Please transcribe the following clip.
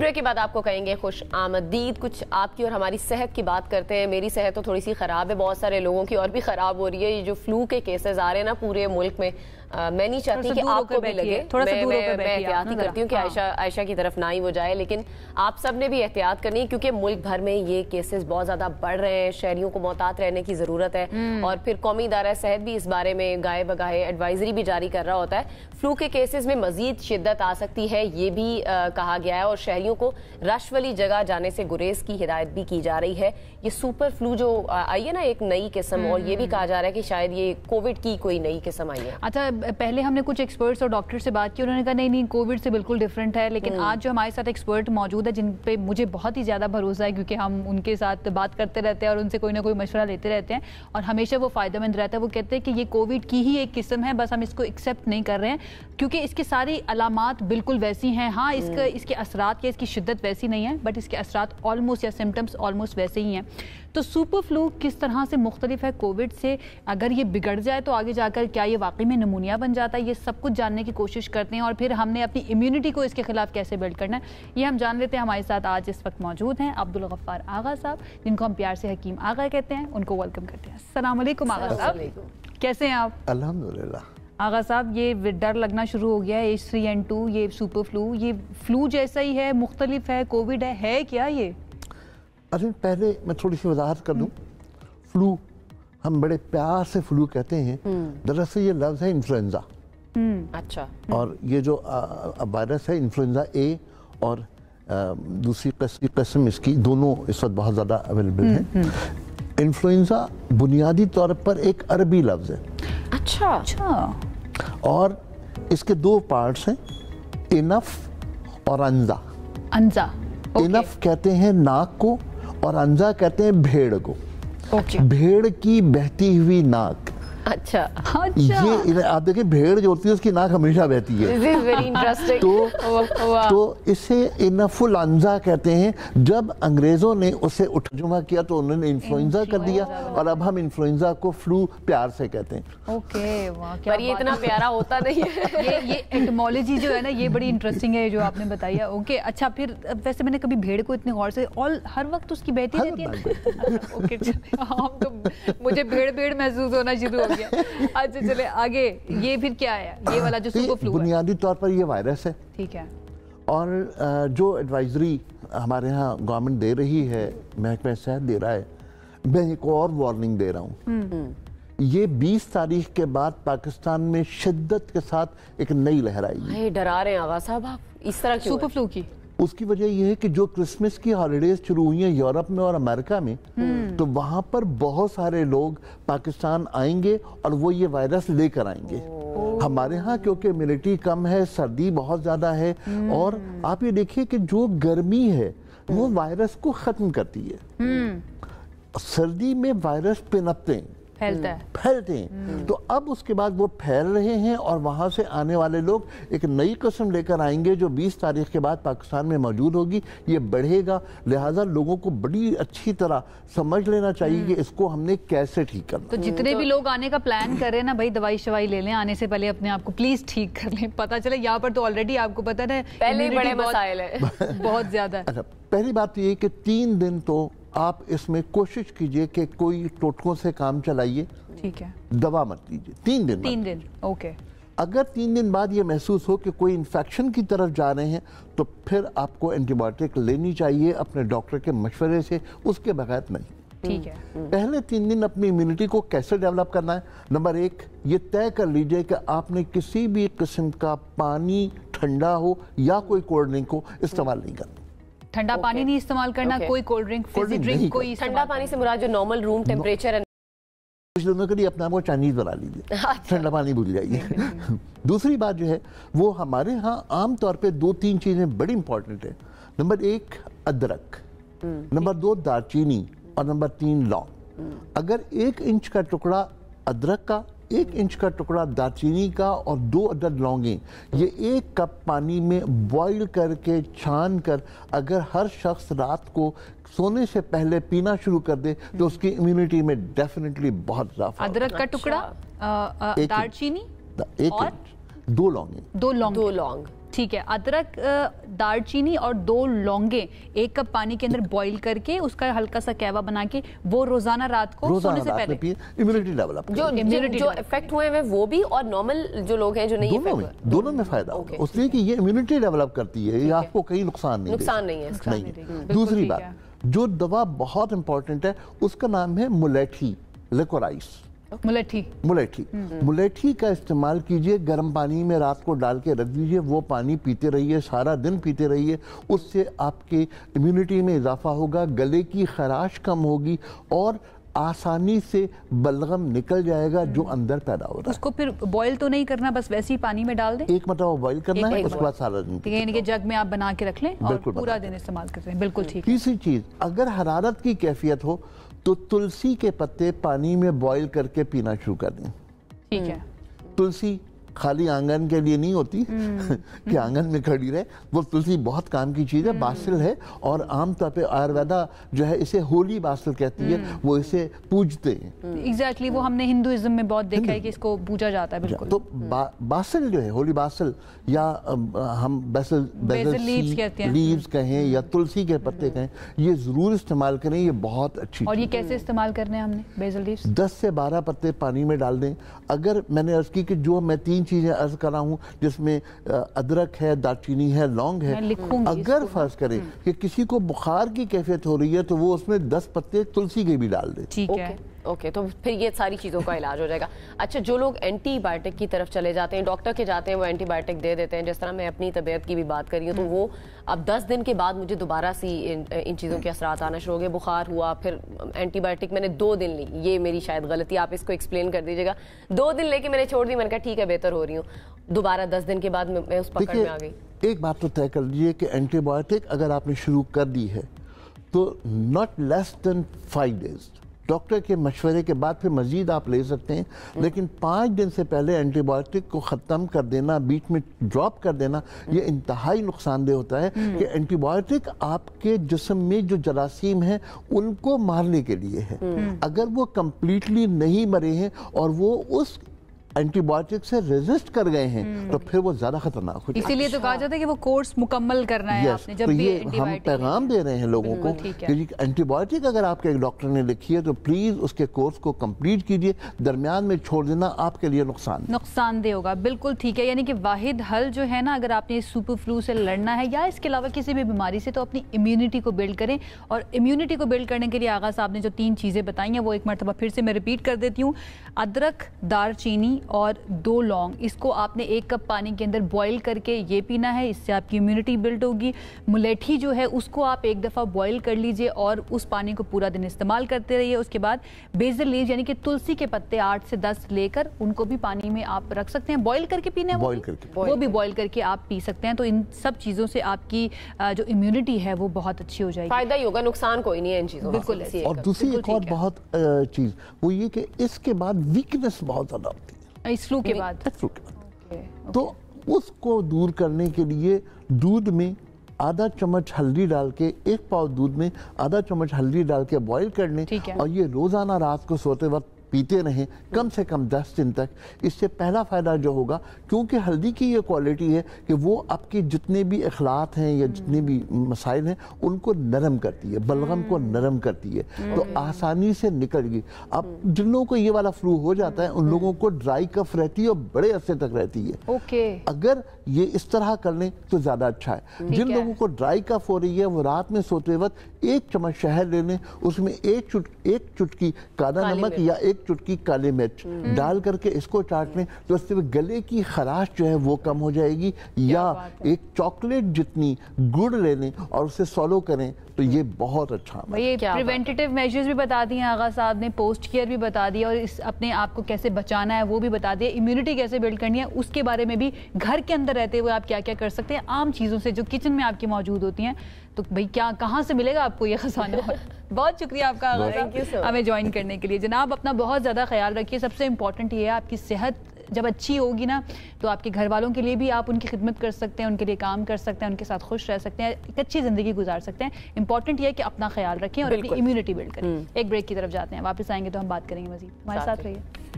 Break کے بعد آپ کو کہیں گے خوش آمدید. کچھ آپ کی اور ہماری صحت کی بات کرتے ہیں. میری صحت تو تھوڑی سی خراب ہے, بہت سارے لوگوں کی اور بھی خراب ہو رہی ہے. یہ جو فلو کے کیسز آ رہے ہیں نا پورے ملک میں, میں نہیں چاہتی کہ آپ کو بھی لگے. میں احتیاط ہی کرتی ہوں کہ عائشہ کی طرف نہ ہی وہ جائے, لیکن آپ سب نے بھی احتیاط کرنی ہے کیونکہ ملک بھر میں یہ کیسز بہت زیادہ بڑھ رہے ہیں. شہریوں کو محتاط رہنے کی ضرورت ہے, اور پھر قومی ادارہ صحت بھی اس بارے میں گاہے بگاہے ایڈوائزری بھی جاری کر رہا ہوتا ہے. فلو کے کیسز میں مزید شدت آ سکتی ہے, یہ بھی کہا گیا ہے, اور شہریوں کو رش والی جگہ جانے سے گریز کی ہدایت بھی کی جا رہی ہے. یہ سپر فلو جو آئی ہے نا, ایک نئی قسم, اور یہ بھی کہا جا رہا ہے کہ شاید یہ کووڈ کی کوئی نئی قسم آئی ہے. اچھا, پہلے ہم نے کچھ ایکسپرٹس اور ڈاکٹر سے بات کی, انہوں نے کہا نہیں کووڈ سے بالکل ڈیفرنٹ ہے, لیکن آج جو ہمارے ساتھ ایکسپرٹ موجود ہے جن پہ مجھے بہت ہی زیادہ بھروسہ ہے, کیونکہ ہم ان کے ساتھ بات کرتے رہتے ہیں اور ان سے کوئی نہ کوئی مشورہ لیتے رہتے ہیں, اور ہمیشہ وہ فائدہ مند رہتا ہے. وہ کہتے ہیں کہ یہ کووڈ کی ہی ایک قسم ہے, بس ہم اس کو ایکسیپٹ نہیں کر رہے ہیں کیونکہ اس کی ساری علامات بالکل ویسی ہیں. ہاں, اس کے اثرات یا اس کی شدت ویسی نہیں ہے, بٹ اس کے اثرات آلموسٹ یا سمٹمز آلموسٹ ویسے ہی ہیں. تو سپر فلو کس طرح سے مختلف ہے کووڈ سے؟ اگر یہ بگڑ جائے تو آگے جا کر کیا یہ واقعی میں نمونیا بن جاتا ہے؟ یہ سب کچھ جاننے کی کوشش کرتے ہیں, اور پھر ہم نے اپنی امیونٹی کو اس کے خلاف کیسے بلڈ کرنا ہے یہ ہم جان لیتے ہیں. ہمارے ساتھ آج اس وقت موجود ہیں عبدالغفار آغا صاحب, جن کو ہم پیار سے حکیم آغا کہتے ہیں. ان کو ویلکم کرتے ہیں. السلام علیکم آغا صاحب, کیسے ہیں آپ؟ الحمدللہ. آغا صاحب, یہ ڈر لگنا شروع ہو گیا ہے, H3N2, یہ سپر فلو, یہ فلو جیسا ہی ہے, مختلف ہے, کووڈ ہے کیا یہ؟ پہلے میں تھوڑی سی وضاحت کر دوں. فلو ہم بڑے پیار سے فلو کہتے ہیں, دراصل یہ لفظ ہے انفلوئنزا. اچھا. اور یہ جو وائرس ہے انفلوئنزا اے اور دوسری قسم اس کی, دونوں اس وقت بہت زیادہ اویلیبل ہیں. انفلوئنزا بنیادی طور پر ایک عربی لفظ ہے. اچھا. اور اس کے دو پارٹس ہیں, انف اور انزا. انف کہتے ہیں ناک کو, اور انزا کہتے ہیں بھیڑ کو. بھیڑ کی بہتی ہوئی ناک. اچھا. یہ آپ دیکھیں, بھیڑ جو ہوتی ہے اس کی ناک ہمیشہ بہتی ہے, تو اسے انف الانزا کہتے ہیں. جب انگریزوں نے اسے ترجمہ کیا تو انہوں نے انفلوئنزا کر دیا, اور اب ہم انفلوئنزا کو فلو پیار سے کہتے ہیں. پر یہ اتنا پیارا ہوتا نہیں ہے. یہ ایٹمالوجی جو ہے نا, یہ بڑی انٹرسٹنگ ہے جو آپ نے بتایا. اوکے, اچھا, پھر ویسے میں نے کبھی بھیڑ کو اتنے غور سے ہر وقت اس کی بہتی رہتی ہے. مجھے بھیڑ محسوس ہونا شروع ہو گیا. اچھا چلے آگے, یہ پھر کیا ہے یہ والا جو سپر فلو ہے؟ بنیادی طور پر یہ وائرس ہے. ٹھیک ہے. اور جو ایڈوائزری ہمارے ہاں گورنمنٹ دے رہی ہے, محکمہ صحت دے رہا ہے, میں ایک اور وارننگ دے رہا ہوں. یہ 20 تاریخ کے بعد پاکستان میں شدت کے ساتھ ایک نئی لہر آئی ہے. ڈرا رہے ہیں آغا صاحب آپ اس طرح سپر فلو کی. اس کی وجہ یہ ہے کہ جو کرسمس کی ہالیڈیز شروع ہوئی ہیں یورپ میں اور امریکہ میں, تو وہاں پر بہت سارے لوگ پاکستان آئیں گے اور وہ یہ وائرس لے کر آئیں گے. ہمارے ہاں کیونکہ امیونٹی کم ہے, سردی بہت زیادہ ہے, اور آپ یہ دیکھیے کہ جو گرمی ہے وہ وائرس کو ختم کرتی ہے. سردی میں وائرس پنپتے ہیں, پھیلتے ہیں, تو اب اس کے بعد وہ پھیل رہے ہیں, اور وہاں سے آنے والے لوگ ایک نئی قسم لے کر آئیں گے جو 20 تاریخ کے بعد پاکستان میں موجود ہوگی. یہ بڑھے گا, لہٰذا لوگوں کو بڑی اچھی طرح سمجھ لینا چاہیے کہ اس کو ہم نے کیسے ٹھیک کرنا. تو جتنے بھی لوگ آنے کا پلان کر رہے ہیں نا بھائی, دوائی شوائی لے لیں, آنے سے پہلے اپنے آپ کو پلیز ٹھیک کر لیں. پتہ چلے یہاں پر تو آلریڈی آپ کو پتہ ہے پہلے بڑے مسائل ہیں, بہت زیادہ. اچھا, پہلی بات یہ ہے کہ 3 دن تو آپ اس میں کوشش کیجئے کہ کوئی ٹوٹکوں سے کام چلائیے. ٹھیک ہے. دوا مت لیجئے 3 دن. 3 دن. اوکے. اگر 3 دن بعد یہ محسوس ہو کہ کوئی انفیکشن کی طرف جا رہے ہیں تو پھر آپ کو اینٹی بائیوٹک لینی چاہیے اپنے ڈاکٹر کے مشورے سے, اس کے بغیر نہیں. ٹھیک ہے. پہلے 3 دن اپنی امیونٹی کو کیسے ڈیولپ کرنا ہے؟ نمبر 1, یہ طے کر لیجئے کہ آپ نے کسی بھی قسم کا پانی, ٹھنڈا ہو یا کوئی کولڈ ڈرنک ہو, استعمال نہیں کرنا. ٹھنڈا پانی نہیں استعمال کرنا, کوئی کولڈ ڈرنک, فزی ڈرنک کوئی. ٹھنڈا پانی سے مراد جو نارمل روم ٹیمپریچر ہے. کچھ دنوں کے لیے اپنے آپ کو چائنیز بنا لیجیے, ٹھنڈا پانی بھول جائیے. دوسری بات جو ہے وہ ہمارے ہاں عام طور پہ 2-3 چیزیں بڑی امپورٹنٹ ہیں. نمبر 1 ادرک, نمبر 2 دارچینی, اور نمبر 3 لونگ. اگر 1 انچ کا ٹکڑا ادرک کا, 1 انچ کا ٹکڑا دارچینی کا, اور 2 عدد لونگیں, یہ 1 کپ پانی میں بوائل کر کے چھان کر اگر ہر شخص رات کو سونے سے پہلے پینا شروع کر دے تو اس کی امیونٹی میں ڈیفینیٹلی بہت اضافہ. ادرک کا ٹکڑا, دارچینی, 1 انچ, 2 لونگیں. 2 لونگ. ٹھیک ہے. ادرک, دار چینی اور 2 لونگیں 1 کپ پانی کے اندر بوائل کر کے اس کا ہلکا سا کہوا بنا کے وہ روزانہ رات کو سونے سے پہلے امیونٹی ڈیولپ جو افیکٹ ہوئے ہیں وہ بھی, اور نارمل جو لوگ ہیں جو نہیں افیکٹ ہوئے, دونوں میں فائدہ ہوگا, اس لیے کہ یہ امیونٹی ڈیولپ کرتی ہے, یہ آپ کو کہیں نقصان نہیں ہے. دوسری بات, جو دوا بہت امپورٹنٹ ہے اس کا نام ہے ملیٹھی, لیکورائس. ملیٹھی کا استعمال کیجئے, گرم پانی میں رات کو ڈال کے رکھ دیجئے, وہ پانی پیتے رہیے, سارا دن پیتے رہیے, اس سے آپ کے امیونٹی میں اضافہ ہوگا, گلے کی خراش کم ہوگی اور آسانی سے بلغم نکل جائے گا جو اندر پیدا ہو رہا ہے. اس کو پھر بوائل تو نہیں کرنا, بس ویسے ہی پانی میں ڈال دیں, ایک مرتبہ بوائل کرنا ہے, اس کے بعد سارا دن, یعنی کہ جگ میں آپ بنا کے رکھ لیں اور پورا دن استعمال کرتے ہیں. بالکل ٹھیک. تیسری چیز, اگر حرارت کی کیفیت ہو تو تلسی کے پتے پانی میں بوائل کر کے پینا شروع کر دیں. ٹھیک ہے. تلسی خالی آنگن کے لیے نہیں ہوتی کہ آنگن میں کھڑی رہے, وہ تلسی بہت کام کی چیز ہے, باسل ہے, اور عام طور پہ آیورویدا جو ہے اسے ہولی باسل کہتی ہے, وہ اسے پوجتے ہیں. ایگزیکٹلی, وہ ہم نے ہندوازم میں بہت دیکھا ہے کہ اس کو پوجا جاتا ہے. بالکل. تو باسل جو ہے, ہولی باسل, یا ہم بیزل لیوز کہیں یا تلسی کے پتے کہیں, یہ ضرور استعمال کریں, یہ بہت اچھی. اور یہ کیسے استعمال کرنے ہیں ہم نے بیزل لیوز؟ 10 سے 12 پتے پانی میں ڈال دیں. اگر میں نے عرض کی کہ جو میں 3 چیزیں عرض کر رہا ہوں, جس میں ادرک ہے, دارچینی ہے, لونگ ہے, اگر فرض کریں کہ کسی کو بخار کی کیفیت ہو رہی ہے تو وہ اس میں 10 پتے تلسی کے بھی ڈال دیں. ٹھیک ہے. اوکے, تو پھر یہ ساری چیزوں کا علاج ہو جائے گا. اچھا, جو لوگ اینٹی بائیوٹک کی طرف چلے جاتے ہیں, ڈاکٹر کے جاتے ہیں, وہ اینٹی بائیوٹک دے دیتے ہیں, جس طرح میں اپنی طبیعت کی بھی بات کر رہی ہوں, تو وہ اب 10 دن کے بعد مجھے دوبارہ سی ان چیزوں کے اثرات آنا شروع ہو گئے, بخار ہوا, پھر اینٹی بائیوٹک میں نے 2 دن لی, یہ میری شاید غلطی, آپ اس کو ایکسپلین کر دیجیے گا. 2 دن لے کے میں نے چھوڑ دی, میں نے کہا ٹھیک ہے بہتر ہو رہی ہوں, دوبارہ 10 دن کے بعد میں اس پکڑ میں آ گئی. ایک بات تو طے کر لیجیے کہ اینٹی بائیوٹک اگر آپ نے شروع کر دی ہے تو not less than 5 days doctor کے مشورے کے بعد پھر مزید آپ لے سکتے ہیں, لیکن 5 دن سے پہلے اینٹی بائیوٹک کو ختم کر دینا, بیچ میں ڈراپ کر دینا, یہ انتہائی نقصان دہ ہوتا ہے. کہ اینٹی بائیوٹک آپ کے جسم میں جو جراثیم ہیں ان کو مارنے کے لیے ہے. اگر وہ کمپلیٹلی نہیں مرے ہیں اور وہ اس اینٹی بائیوٹک سے ریزسٹ کر گئے ہیں تو پھر وہ زیادہ خطرناک ہو جاتا ہے. اسی لیے تو کہا جاتا ہے کہ وہ کورس مکمل کرنا ہے آپ نے جب بھی اینٹی ہم پیغام دے رہے ہیں لوگوں کو کہ اینٹی بائیوٹک اگر آپ کے ایک ڈاکٹر نے لکھی ہے تو پلیز اس کے کورس کو کمپلیٹ کیجئے, درمیان میں چھوڑ دینا آپ کے لیے نقصان دہ ہوگا. بالکل ٹھیک ہے. یعنی کہ واحد حل جو ہے نا, اگر آپ نے سپر فلو سے لڑنا ہے یا اس کے علاوہ کسی بھی بیماری سے, تو اپنی امیونٹی کو بلڈ کریں. اور امیونٹی کو بلڈ کرنے کے لیے آغا صاحب نے جو 3 چیزیں بتائی ہیں وہ ایک مرتبہ پھر سے میں ریپیٹ کر دیتی ہوں. ادرک, دار چینی اور 2 لونگ, اس کو آپ نے 1 کپ پانی کے اندر بوائل کر کے یہ پینا ہے, اس سے آپ کی امیونٹی بلڈ ہوگی. ملیٹھی جو ہے اس کو آپ 1 دفعہ بوائل کر لیجئے اور اس پانی کو پورا دن استعمال کرتے رہیے. اس کے بعد بیزل لیوز یعنی کہ تلسی کے پتے 8 سے 10 لے کر ان کو بھی پانی میں آپ رکھ سکتے ہیں, بوائل کر کے پینا ہے, وہ بھی بوائل کر کے آپ پی سکتے ہیں. تو ان سب چیزوں سے آپ کی جو امیونٹی ہے وہ بہت اچھی ہو جائے گی. فائدہ ہی ہوگا, نقصان کوئی نہیں ہے ان چیزوں. بالکل. اور دوسری ایک اور بہت چیز وہ یہ کہ اس کے بعد ویکنس بہت زیادہ ہوتی ہے, اس فلو کے بعد. تو اس کو دور کرنے کے لیے دودھ میں آدھا چمچ ہلدی ڈال کے, 1 پاؤ دودھ میں آدھا چمچ ہلدی ڈال کے بوائل کر لیں, اور یہ روزانہ رات کو سوتے وقت پیتے رہیں کم سے کم 10 دن تک. اس سے پہلا فائدہ جو ہوگا, کیونکہ ہلدی کی یہ کوالٹی ہے کہ وہ آپ کے جتنے بھی اخلاط ہیں یا جتنے بھی مسائل ہیں ان کو نرم کرتی ہے, بلغم کو نرم کرتی ہے, تو آسانی سے نکل گی. اب جن لوگوں کو یہ والا فلو ہو جاتا ہے ان لوگوں کو ڈرائی کف رہتی ہے اور بڑے عرصے تک رہتی ہے. اگر یہ اس طرح کر لیں تو زیادہ اچھا ہے. جن لوگوں کو ڈرائی کف ہو رہی ہے وہ رات میں سوتے وقت 1 چمچ شہد لے لیں, اس میں 1 چٹکی کالا نمک یا 1 چٹکی کالے مرچ ڈال کر کے اس کو چاٹ لیں, تو اس سے گلے کی خراش جو ہے وہ کم ہو جائے گی. یا 1 چاکلیٹ جتنی گڑ لے لیں اور اسے سولو کریں تو یہ بہت اچھا. یہ پریونٹیو میجرز بھی بتا دی ہیں آغا صاحب نے, پوسٹ کیئر بھی بتا دی, اور اپنے آپ کو کیسے بچانا ہے وہ بھی بتا دیا, امیونٹی کیسے بلڈ کرنی ہے اس کے بارے میں بھی, گھر کے اندر رہتے ہوئے آپ کیا کیا کر سکتے ہیں عام چیزوں سے جو کچن میں آپ کی موجود ہوتی ہیں. تو بھئی کہاں سے ملے گا آپ کو یہ خزانہ. بہت شکریہ آپ کا ہمیں جوائن کرنے کے لیے. جناب اپنا بہت زیادہ خیال رکھیے. سب سے امپورٹنٹ یہ ہے آپ کی صحت جب اچھی ہوگی نا تو آپ کے گھر والوں کے لیے بھی آپ ان کی خدمت کر سکتے ہیں, ان کے لیے کام کر سکتے ہیں, ان کے ساتھ خوش رہ سکتے ہیں, ایک اچھی زندگی گزار سکتے ہیں. امپورٹنٹ یہ ہے کہ اپنا خیال رکھیں اور اپنی امیونٹی بلڈ کریں. ایک بریک کی طرف جاتے ہیں, واپس آئیں گے تو ہم بات کریں گے مزید. ہمارے ساتھ رہیے.